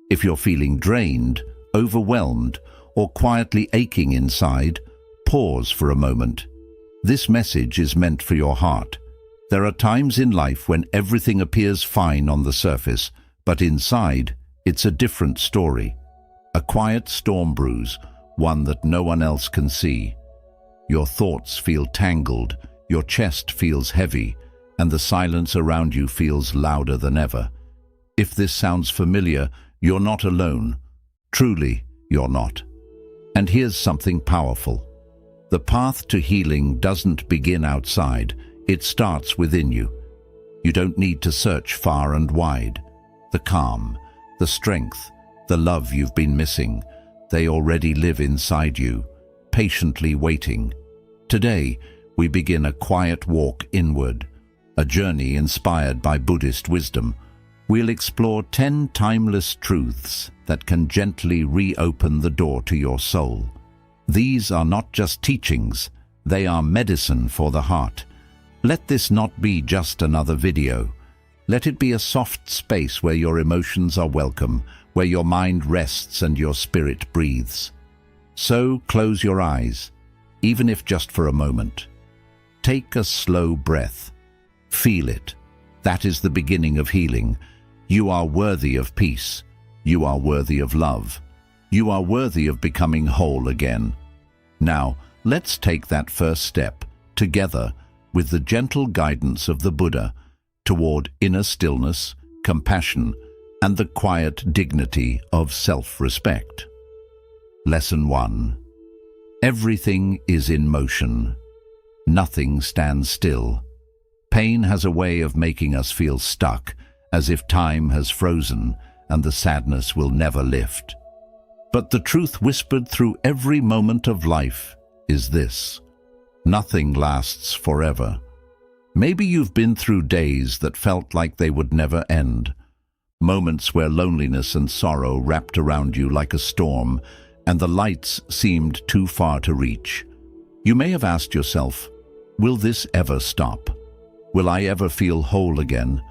If you're feeling drained, overwhelmed, or quietly aching inside, pause for a moment. This message is meant for your heart. There are times in life when everything appears fine on the surface, but inside, it's a different story. A quiet storm brews, one that no one else can see. Your thoughts feel tangled, your chest feels heavy, and the silence around you feels louder than ever. If this sounds familiar, you're not alone. Truly, you're not. And here's something powerful. The path to healing doesn't begin outside, it starts within you. You don't need to search far and wide. The calm, the strength, the love you've been missing, they already live inside you, patiently waiting. Today, we begin a quiet walk inward, a journey inspired by Buddhist wisdom. We'll explore 10 timeless truths that can gently reopen the door to your soul. These are not just teachings, they are medicine for the heart. Let this not be just another video. Let it be a soft space where your emotions are welcome, where your mind rests and your spirit breathes. So close your eyes, even if just for a moment. Take a slow breath. Feel it. That is the beginning of healing. You are worthy of peace. You are worthy of love. You are worthy of becoming whole again. Now, let's take that first step, together, with the gentle guidance of the Buddha, toward inner stillness, compassion, and the quiet dignity of self-respect. Lesson 1. Everything is in motion. Nothing stands still. Pain has a way of making us feel stuck, as if time has frozen and the sadness will never lift. But the truth whispered through every moment of life is this: nothing lasts forever. Maybe you've been through days that felt like they would never end. Moments where loneliness and sorrow wrapped around you like a storm, and the lights seemed too far to reach. You may have asked yourself, will this ever stop? Will I ever feel whole again?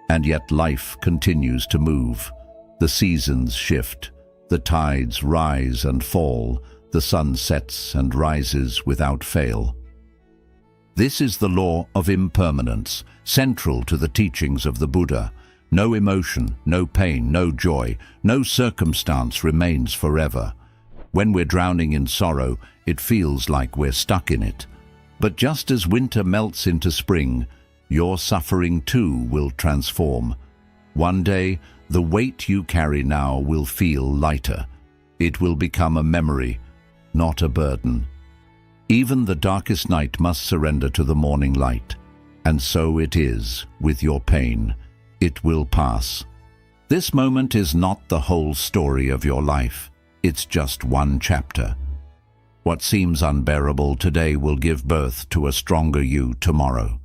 And yet life continues to move. The seasons shift. The tides rise and fall. The sun sets and rises without fail. This is the law of impermanence, central to the teachings of the Buddha. No emotion, no pain, no joy, no circumstance remains forever. When we're drowning in sorrow, it feels like we're stuck in it. But just as winter melts into spring, your suffering too will transform. One day, the weight you carry now will feel lighter. It will become a memory, not a burden. Even the darkest night must surrender to the morning light. And so it is with your pain. It will pass. This moment is not the whole story of your life. It's just one chapter. What seems unbearable today will give birth to a stronger you tomorrow.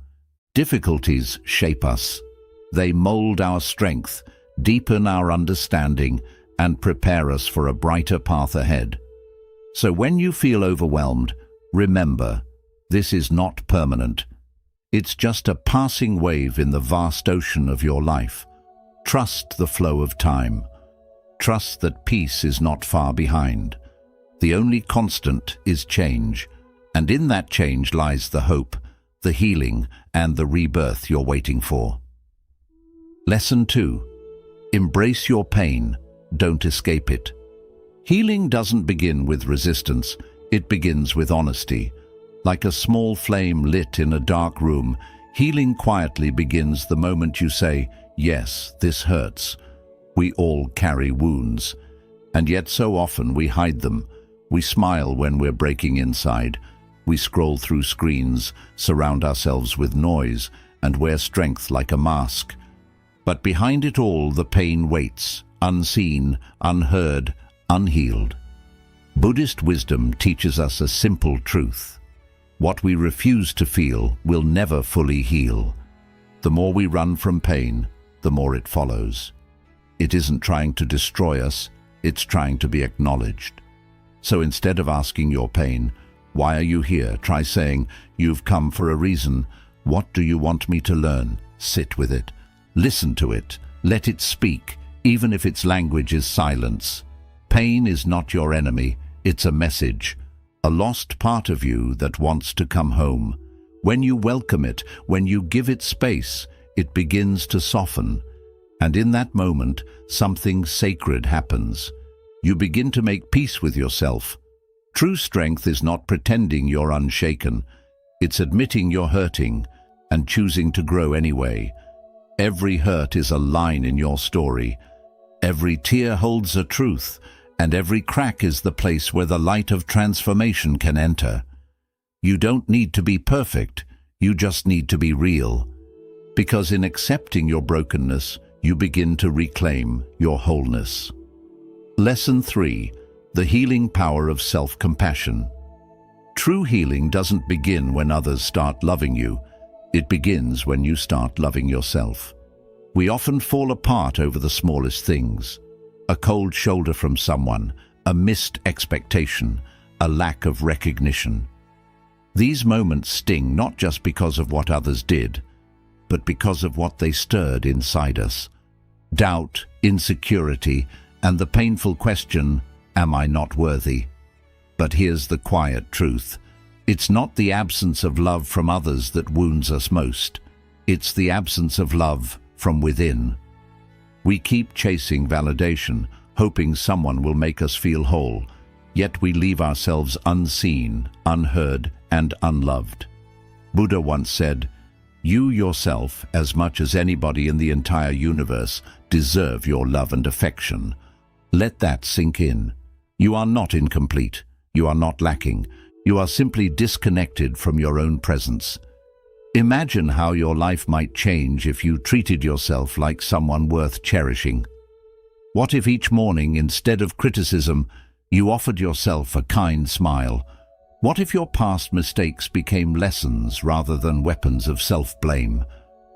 Difficulties shape us. They mold our strength, deepen our understanding, and prepare us for a brighter path ahead. So when you feel overwhelmed, remember, this is not permanent. It's just a passing wave in the vast ocean of your life. Trust the flow of time. Trust that peace is not far behind. The only constant is change, and in that change lies the hope, the healing, and the rebirth you're waiting for. Lesson 2. Embrace your pain. Don't escape it. Healing doesn't begin with resistance. It begins with honesty. Like a small flame lit in a dark room, healing quietly begins the moment you say, "Yes, this hurts." We all carry wounds, and yet so often we hide them. We smile when we're breaking inside. We scroll through screens, surround ourselves with noise, and wear strength like a mask. But behind it all, the pain waits, unseen, unheard, unhealed. Buddhist wisdom teaches us a simple truth. What we refuse to feel will never fully heal. The more we run from pain, the more it follows. It isn't trying to destroy us, it's trying to be acknowledged. So instead of asking your pain, "Why are you here?" try saying, "You've come for a reason. What do you want me to learn?" Sit with it. Listen to it. Let it speak. even if its language is silence. Pain is not your enemy, it's a message, a lost part of you that wants to come home. When you welcome it, when you give it space, it begins to soften. And in that moment, something sacred happens. You begin to make peace with yourself. True strength is not pretending you're unshaken. It's admitting you're hurting and choosing to grow anyway. Every hurt is a line in your story. Every tear holds a truth, and every crack is the place where the light of transformation can enter. You don't need to be perfect, you just need to be real. Because in accepting your brokenness, you begin to reclaim your wholeness. Lesson 3. The healing power of self-compassion. True healing doesn't begin when others start loving you. It begins when you start loving yourself. We often fall apart over the smallest things. A cold shoulder from someone, a missed expectation, a lack of recognition. These moments sting not just because of what others did, but because of what they stirred inside us. Doubt, insecurity, and the painful question, am I not worthy? But here's the quiet truth. It's not the absence of love from others that wounds us most. It's the absence of love from within. We keep chasing validation, hoping someone will make us feel whole, yet we leave ourselves unseen, unheard, and unloved. Buddha once said, "You yourself, as much as anybody in the entire universe, deserve your love and affection." Let that sink in. You are not incomplete. You are not lacking. You are simply disconnected from your own presence. Imagine how your life might change if you treated yourself like someone worth cherishing. What if each morning, instead of criticism, you offered yourself a kind smile? What if your past mistakes became lessons rather than weapons of self-blame?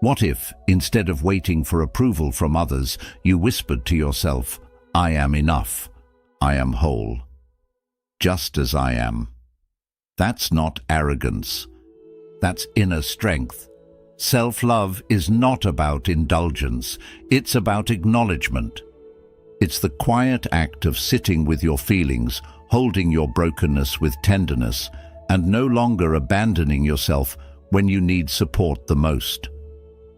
What if, instead of waiting for approval from others, you whispered to yourself, "I am enough. I am whole. Just as I am." That's not arrogance. That's inner strength. Self-love is not about indulgence. It's about acknowledgement. It's the quiet act of sitting with your feelings, holding your brokenness with tenderness, and no longer abandoning yourself when you need support the most.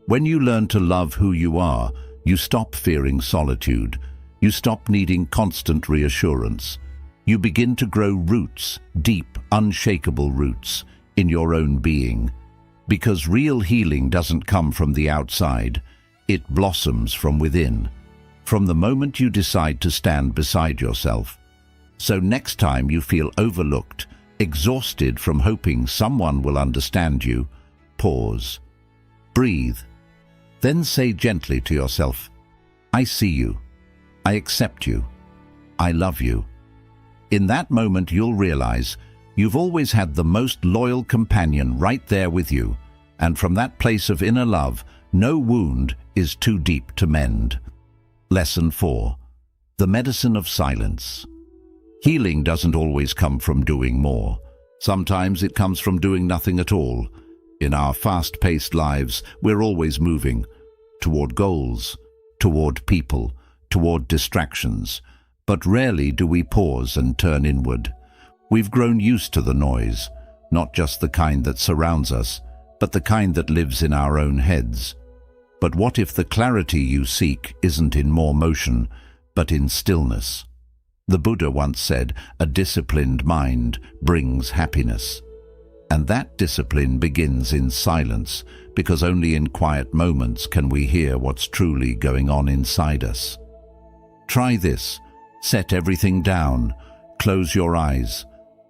When you learn to love who you are, you stop fearing solitude. You stop needing constant reassurance. You begin to grow roots, deep, unshakable roots, in your own being. Because real healing doesn't come from the outside, it blossoms from within. From the moment you decide to stand beside yourself. So next time you feel overlooked, exhausted from hoping someone will understand you, pause. Breathe. Then say gently to yourself, "I see you. I accept you. I love you." In that moment you'll realize you've always had the most loyal companion right there with you, and from that place of inner love, no wound is too deep to mend. Lesson 4. The medicine of silence. Healing doesn't always come from doing more. Sometimes it comes from doing nothing at all. In our fast-paced lives, we're always moving toward goals, toward people, toward distractions, but rarely do we pause and turn inward. We've grown used to the noise, not just the kind that surrounds us, but the kind that lives in our own heads. But what if the clarity you seek isn't in more motion, but in stillness? The Buddha once said, "A disciplined mind brings happiness." And that discipline begins in silence, because only in quiet moments can we hear what's truly going on inside us. Try this. Set everything down. Close your eyes.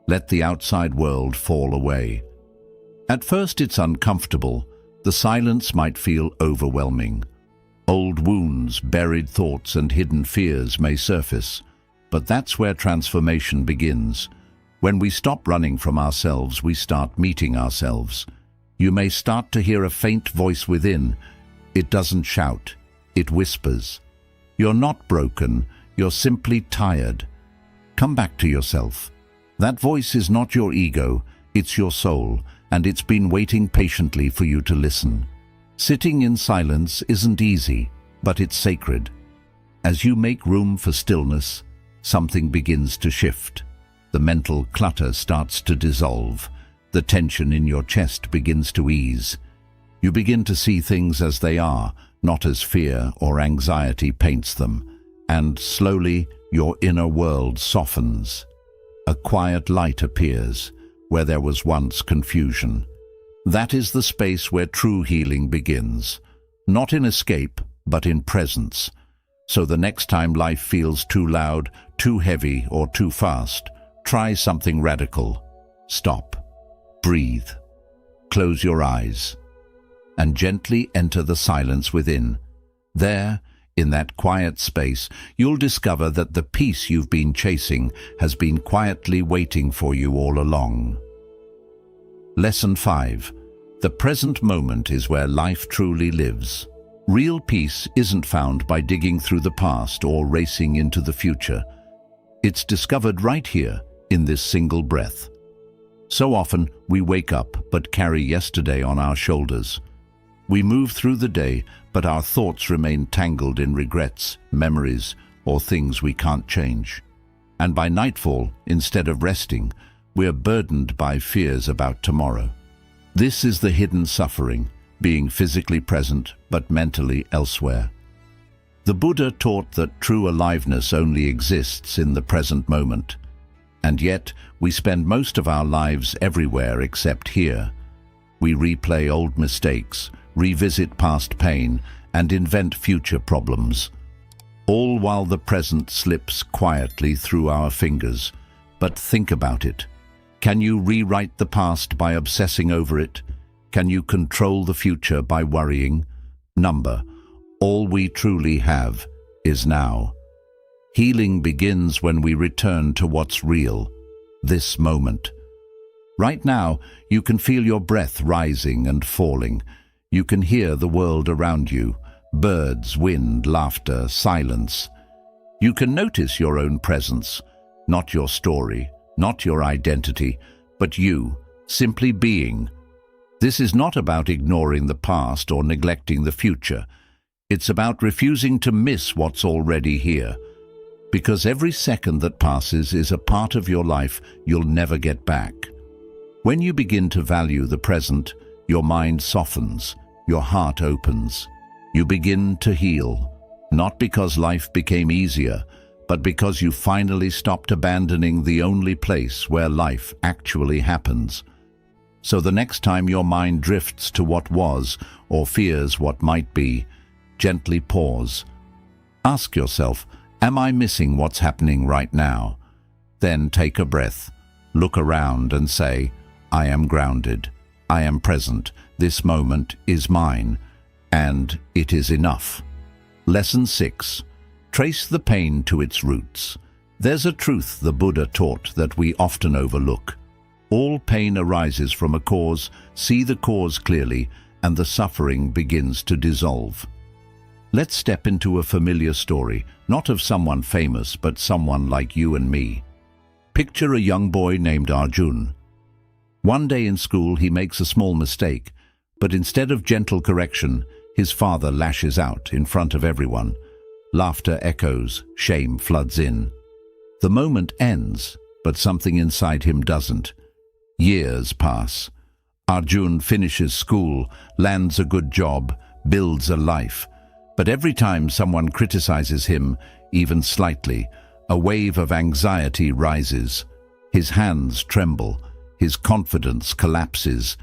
Let the outside world fall away. At first it's uncomfortable. The silence might feel overwhelming. Old wounds, buried thoughts, and hidden fears may surface. But that's where transformation begins. When we stop running from ourselves, we start meeting ourselves. You may start to hear a faint voice within. It doesn't shout. It whispers. You're not broken. You're simply tired. Come back to yourself. That voice is not your ego. It's your soul, and it's been waiting patiently for you to listen. Sitting in silence isn't easy, but it's sacred. As you make room for stillness, something begins to shift. The mental clutter starts to dissolve. The tension in your chest begins to ease. You begin to see things as they are, not as fear or anxiety paints them, and slowly your inner world softens. A quiet light appears where there was once confusion. That is the space where true healing begins, not in escape, but in presence. So the next time life feels too loud, too heavy, or too fast, try something radical. Stop. Breathe. Close your eyes. And gently enter the silence within. There, in that quiet space, you'll discover that the peace you've been chasing has been quietly waiting for you all along. Lesson 5. The present moment is where life truly lives. Real peace isn't found by digging through the past or racing into the future. It's discovered right here, in this single breath. So often, we wake up but carry yesterday on our shoulders. We move through the day, but our thoughts remain tangled in regrets, memories, or things we can't change. And by nightfall, instead of resting, we're burdened by fears about tomorrow. This is the hidden suffering, being physically present but mentally elsewhere. The Buddha taught that true aliveness only exists in the present moment. And yet, we spend most of our lives everywhere except here. We replay old mistakes, revisit past pain, and invent future problems, all while the present slips quietly through our fingers. But think about it. Can you rewrite the past by obsessing over it? Can you control the future by worrying? All we truly have is now. Healing begins when we return to what's real, this moment. Right now, you can feel your breath rising and falling. You can hear the world around you, birds, wind, laughter, silence. You can notice your own presence, not your story, not your identity, but you, simply being. This is not about ignoring the past or neglecting the future. It's about refusing to miss what's already here. Because every second that passes is a part of your life you'll never get back. When you begin to value the present, your mind softens, your heart opens. You begin to heal, not because life became easier, but because you finally stopped abandoning the only place where life actually happens. So the next time your mind drifts to what was or fears what might be, gently pause. Ask yourself, am I missing what's happening right now? Then take a breath, look around and say, I am grounded, I am present, this moment is mine, and it is enough. Lesson 6. Trace the pain to its roots. There's a truth the Buddha taught that we often overlook. All pain arises from a cause, see the cause clearly, and the suffering begins to dissolve. Let's step into a familiar story, not of someone famous, but someone like you and me. Picture a young boy named Arjun. One day in school he makes a small mistake, but instead of gentle correction, his father lashes out in front of everyone. Laughter echoes, shame floods in. The moment ends, but something inside him doesn't. Years pass. Arjun finishes school, lands a good job, builds a life. But every time someone criticizes him, even slightly, a wave of anxiety rises. His hands tremble, his confidence collapses.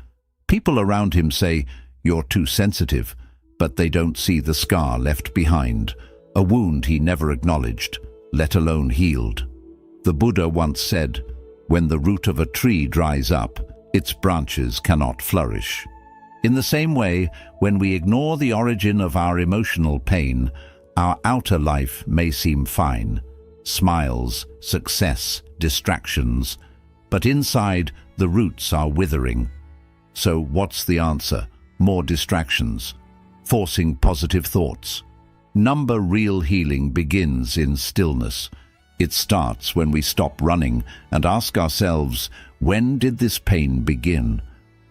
People around him say, "You're too sensitive," but they don't see the scar left behind, a wound he never acknowledged, let alone healed. The Buddha once said, "When the root of a tree dries up, its branches cannot flourish." In the same way, when we ignore the origin of our emotional pain, our outer life may seem fine. Smiles, success, distractions. But inside, the roots are withering. So what's the answer? More distractions. Forcing positive thoughts. Real healing begins in stillness. It starts when we stop running and ask ourselves, when did this pain begin?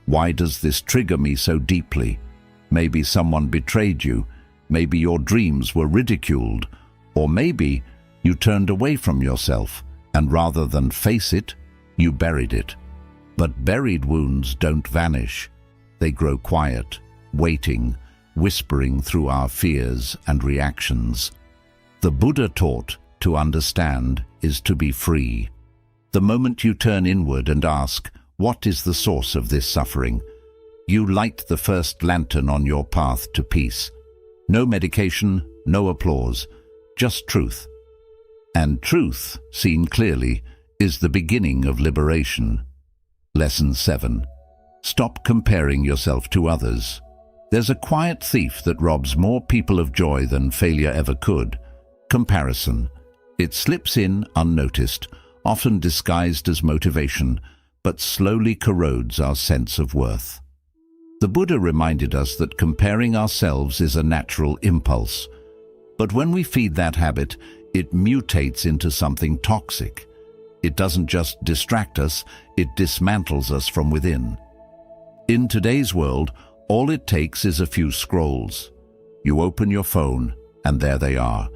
Why does this trigger me so deeply? Maybe someone betrayed you. Maybe your dreams were ridiculed. Or maybe you turned away from yourself, and rather than face it, you buried it. But buried wounds don't vanish. They grow quiet, waiting, whispering through our fears and reactions. The Buddha taught to understand is to be free. The moment you turn inward and ask, what is the source of this suffering? You light the first lantern on your path to peace. No medication, no applause, just truth. And truth, seen clearly, is the beginning of liberation. Lesson 7. Stop comparing yourself to others. There's a quiet thief that robs more people of joy than failure ever could. Comparison. It slips in unnoticed, often disguised as motivation, but slowly corrodes our sense of worth. The Buddha reminded us that comparing ourselves is a natural impulse. But when we feed that habit, it mutates into something toxic. It doesn't just distract us, it dismantles us from within. In today's world, all it takes is a few scrolls. You open your phone, and there they are.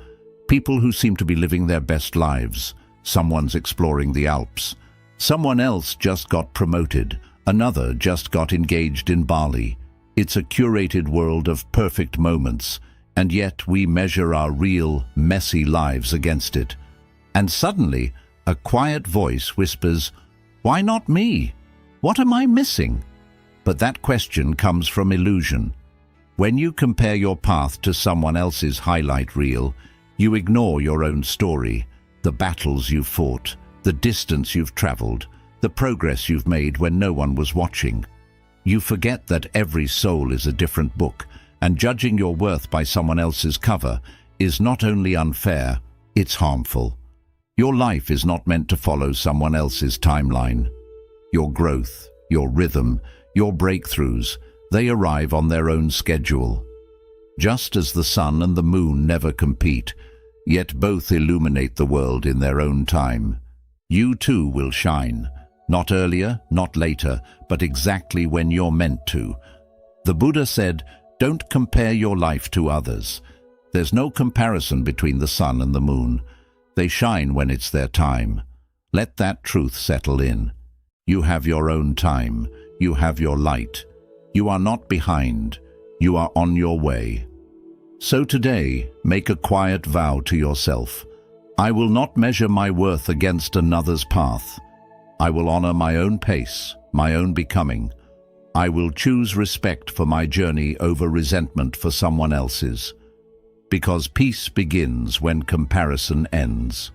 People who seem to be living their best lives. Someone's exploring the Alps. Someone else just got promoted. Another just got engaged in Bali. It's a curated world of perfect moments, and yet we measure our real, messy lives against it. And suddenly, a quiet voice whispers, "Why not me? What am I missing?" But that question comes from illusion. When you compare your path to someone else's highlight reel, you ignore your own story, the battles you've fought, the distance you've traveled, the progress you've made when no one was watching. You forget that every soul is a different book, and judging your worth by someone else's cover is not only unfair, it's harmful. Your life is not meant to follow someone else's timeline. Your growth, your rhythm, your breakthroughs, they arrive on their own schedule. Just as the sun and the moon never compete, yet both illuminate the world in their own time. You too will shine, not earlier, not later, but exactly when you're meant to. The Buddha said, don't compare your life to others. There's no comparison between the sun and the moon. They shine when it's their time. Let that truth settle in. You have your own time. You have your light. You are not behind. You are on your way. So today, make a quiet vow to yourself. I will not measure my worth against another's path. I will honor my own pace, my own becoming. I will choose respect for my journey over resentment for someone else's. Because peace begins when comparison ends.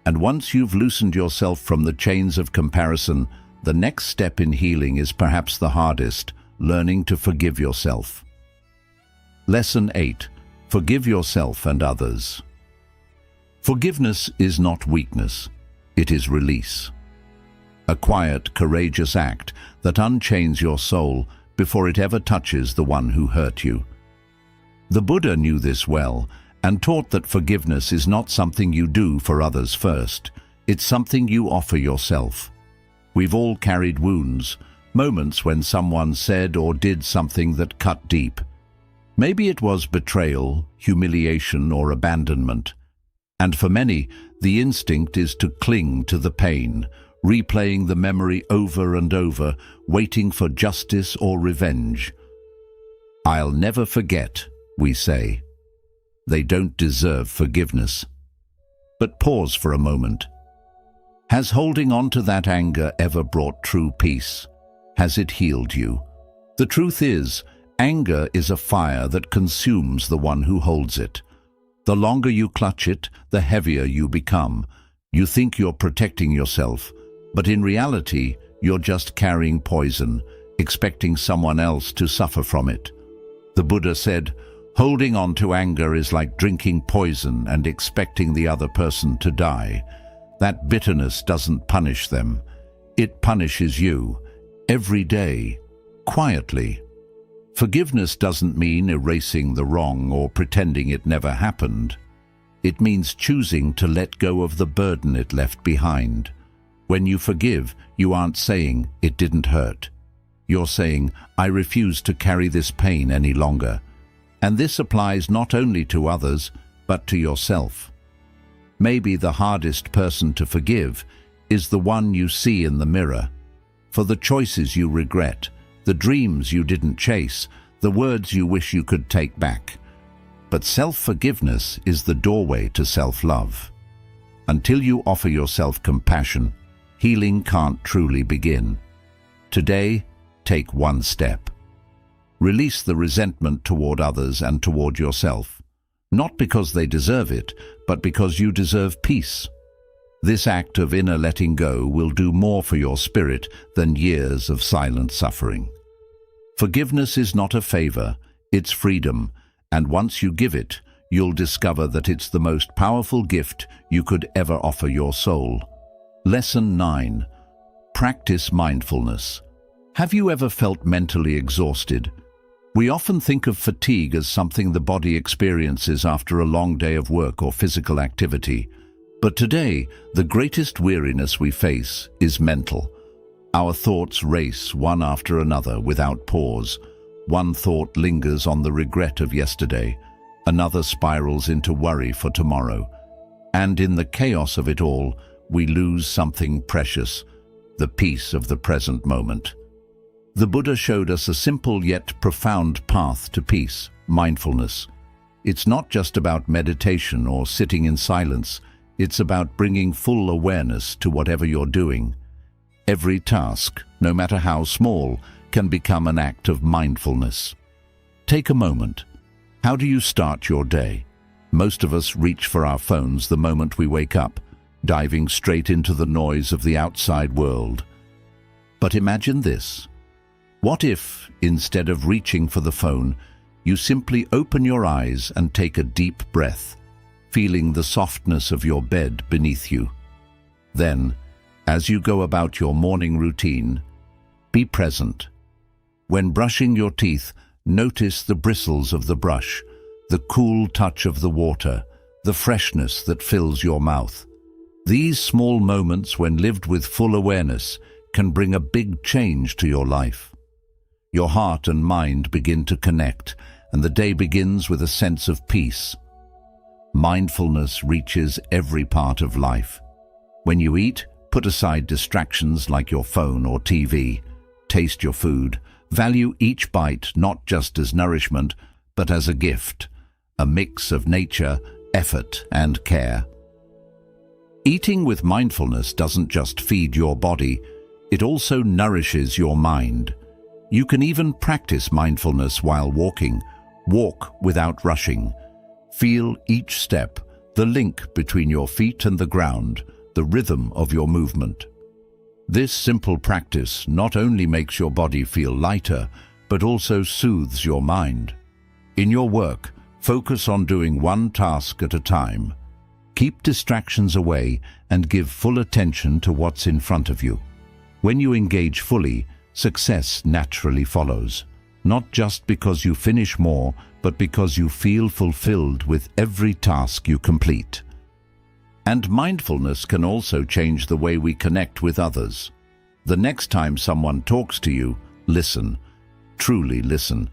And once you've loosened yourself from the chains of comparison, the next step in healing is perhaps the hardest, learning to forgive yourself. Lesson 8. Forgive yourself and others. Forgiveness is not weakness, it is release. A quiet, courageous act that unchains your soul before it ever touches the one who hurt you. The Buddha knew this well and taught that forgiveness is not something you do for others first, it's something you offer yourself. We've all carried wounds, moments when someone said or did something that cut deep. Maybe it was betrayal, humiliation, or abandonment. And for many, the instinct is to cling to the pain, replaying the memory over and over, waiting for justice or revenge. I'll never forget, we say. They don't deserve forgiveness. But pause for a moment. Has holding on to that anger ever brought true peace? Has it healed you? The truth is, anger is a fire that consumes the one who holds it. The longer you clutch it, the heavier you become. You think you're protecting yourself, but in reality, you're just carrying poison, expecting someone else to suffer from it. The Buddha said, holding on to anger is like drinking poison and expecting the other person to die. That bitterness doesn't punish them. It punishes you, every day, quietly. Forgiveness doesn't mean erasing the wrong or pretending it never happened. It means choosing to let go of the burden it left behind. When you forgive, you aren't saying, it didn't hurt. You're saying, I refuse to carry this pain any longer. And this applies not only to others, but to yourself. Maybe the hardest person to forgive is the one you see in the mirror, for the choices you regret, the dreams you didn't chase, the words you wish you could take back. But self-forgiveness is the doorway to self-love. Until you offer yourself compassion, healing can't truly begin. Today, take one step. Release the resentment toward others and toward yourself, not because they deserve it, but because you deserve peace. This act of inner letting go will do more for your spirit than years of silent suffering. Forgiveness is not a favor, it's freedom, and once you give it, you'll discover that it's the most powerful gift you could ever offer your soul. Lesson 9. Practice mindfulness. Have you ever felt mentally exhausted? We often think of fatigue as something the body experiences after a long day of work or physical activity. But today, the greatest weariness we face is mental. Our thoughts race one after another without pause. One thought lingers on the regret of yesterday. Another spirals into worry for tomorrow. And in the chaos of it all, we lose something precious, the peace of the present moment. The Buddha showed us a simple yet profound path to peace, mindfulness. It's not just about meditation or sitting in silence. It's about bringing full awareness to whatever you're doing. Every task, no matter how small, can become an act of mindfulness. Take a moment. How do you start your day? Most of us reach for our phones the moment we wake up, diving straight into the noise of the outside world. But imagine this. What if, instead of reaching for the phone, you simply open your eyes and take a deep breath, feeling the softness of your bed beneath you? Then, as you go about your morning routine, be present. When brushing your teeth, notice the bristles of the brush, the cool touch of the water, the freshness that fills your mouth. These small moments, when lived with full awareness, can bring a big change to your life. Your heart and mind begin to connect, and the day begins with a sense of peace. Mindfulness reaches every part of life. When you eat, put aside distractions like your phone or TV. Taste your food. Value each bite not just as nourishment, but as a gift, a mix of nature, effort, and care. Eating with mindfulness doesn't just feed your body, it also nourishes your mind. You can even practice mindfulness while walking. Walk without rushing. Feel each step, the link between your feet and the ground, the rhythm of your movement. This simple practice not only makes your body feel lighter, but also soothes your mind. In your work, focus on doing one task at a time. Keep distractions away and give full attention to what's in front of you. When you engage fully, success naturally follows, not just because you finish more, but because you feel fulfilled with every task you complete. And mindfulness can also change the way we connect with others. The next time someone talks to you, listen. Truly listen.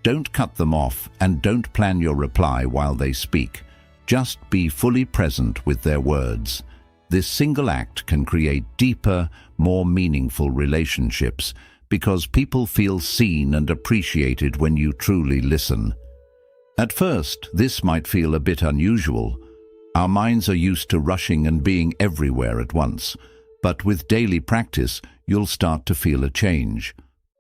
Don't cut them off and don't plan your reply while they speak. Just be fully present with their words. This single act can create deeper, more meaningful relationships because people feel seen and appreciated when you truly listen. At first, this might feel a bit unusual. Our minds are used to rushing and being everywhere at once, but with daily practice, you'll start to feel a change.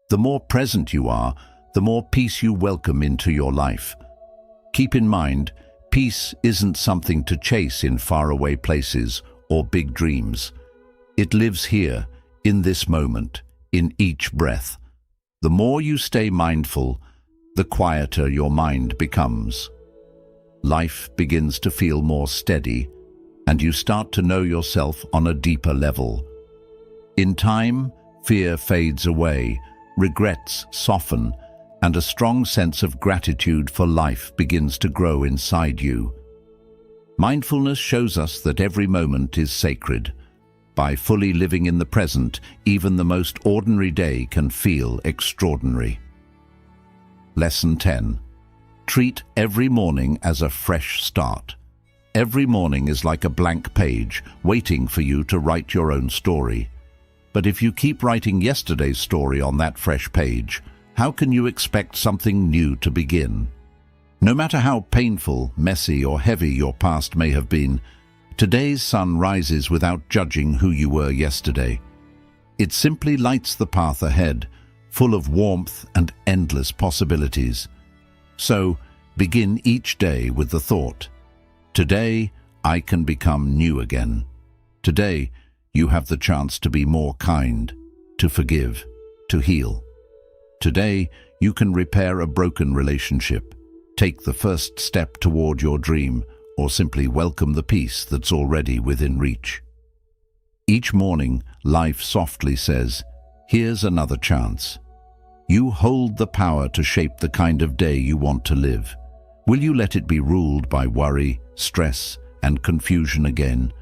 The more present you are, the more peace you welcome into your life. Keep in mind, peace isn't something to chase in faraway places or big dreams. It lives here, in this moment, in each breath. The more you stay mindful, the quieter your mind becomes. Life begins to feel more steady, and you start to know yourself on a deeper level. In time, fear fades away, regrets soften, and a strong sense of gratitude for life begins to grow inside you. Mindfulness shows us that every moment is sacred. By fully living in the present, even the most ordinary day can feel extraordinary. Lesson 10. Treat every morning as a fresh start. Every morning is like a blank page, waiting for you to write your own story. But if you keep writing yesterday's story on that fresh page, how can you expect something new to begin? No matter how painful, messy, or heavy your past may have been, today's sun rises without judging who you were yesterday. It simply lights the path ahead, full of warmth and endless possibilities. So, begin each day with the thought, today I can become new again. Today, you have the chance to be more kind, to forgive, to heal. Today, you can repair a broken relationship, take the first step toward your dream, or simply welcome the peace that's already within reach. Each morning, life softly says, here's another chance. You hold the power to shape the kind of day you want to live. Will you let it be ruled by worry, stress, and confusion again?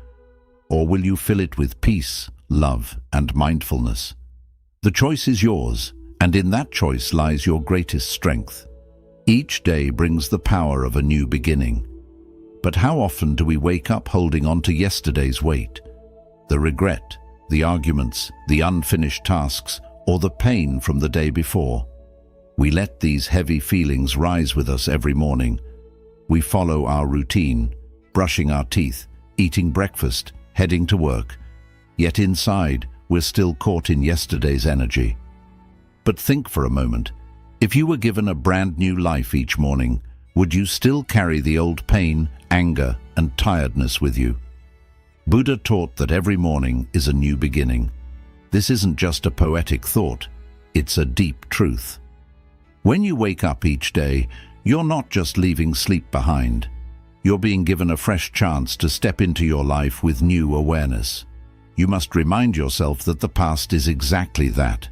Or will you fill it with peace, love, and mindfulness? The choice is yours, and in that choice lies your greatest strength. Each day brings the power of a new beginning. But how often do we wake up holding on to yesterday's weight? The regret, the arguments, the unfinished tasks, or the pain from the day before. We let these heavy feelings rise with us every morning. We follow our routine, brushing our teeth, eating breakfast, heading to work. Yet inside, we're still caught in yesterday's energy. But think for a moment. If you were given a brand new life each morning, would you still carry the old pain, anger, and tiredness with you? Buddha taught that every morning is a new beginning. This isn't just a poetic thought, it's a deep truth. When you wake up each day, you're not just leaving sleep behind. You're being given a fresh chance to step into your life with new awareness. You must remind yourself that the past is exactly that,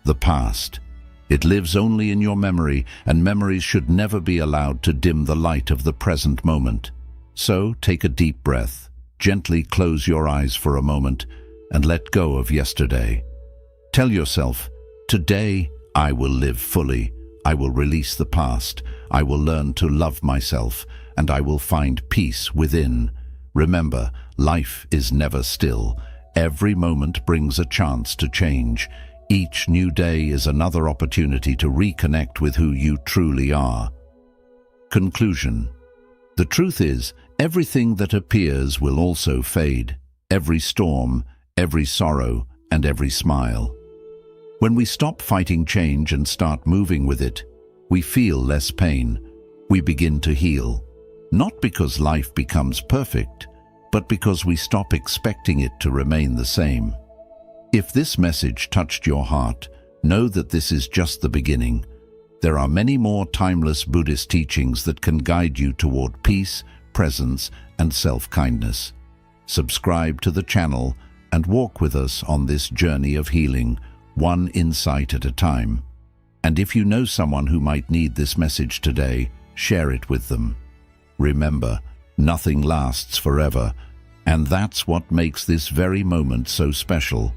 the past. It lives only in your memory, and memories should never be allowed to dim the light of the present moment. So take a deep breath, gently close your eyes for a moment, and let go of yesterday. Tell yourself, today I will live fully. I will release the past. I will learn to love myself, and I will find peace within. Remember, life is never still. Every moment brings a chance to change. Each new day is another opportunity to reconnect with who you truly are. Conclusion. The truth is, everything that appears will also fade. Every storm, every sorrow, and every smile. When we stop fighting change and start moving with it, we feel less pain. We begin to heal. Not because life becomes perfect, but because we stop expecting it to remain the same. If this message touched your heart, know that this is just the beginning. There are many more timeless Buddhist teachings that can guide you toward peace, presence, and self-kindness. Subscribe to the channel and walk with us on this journey of healing, one insight at a time. And if you know someone who might need this message today, share it with them. Remember, nothing lasts forever, and that's what makes this very moment so special.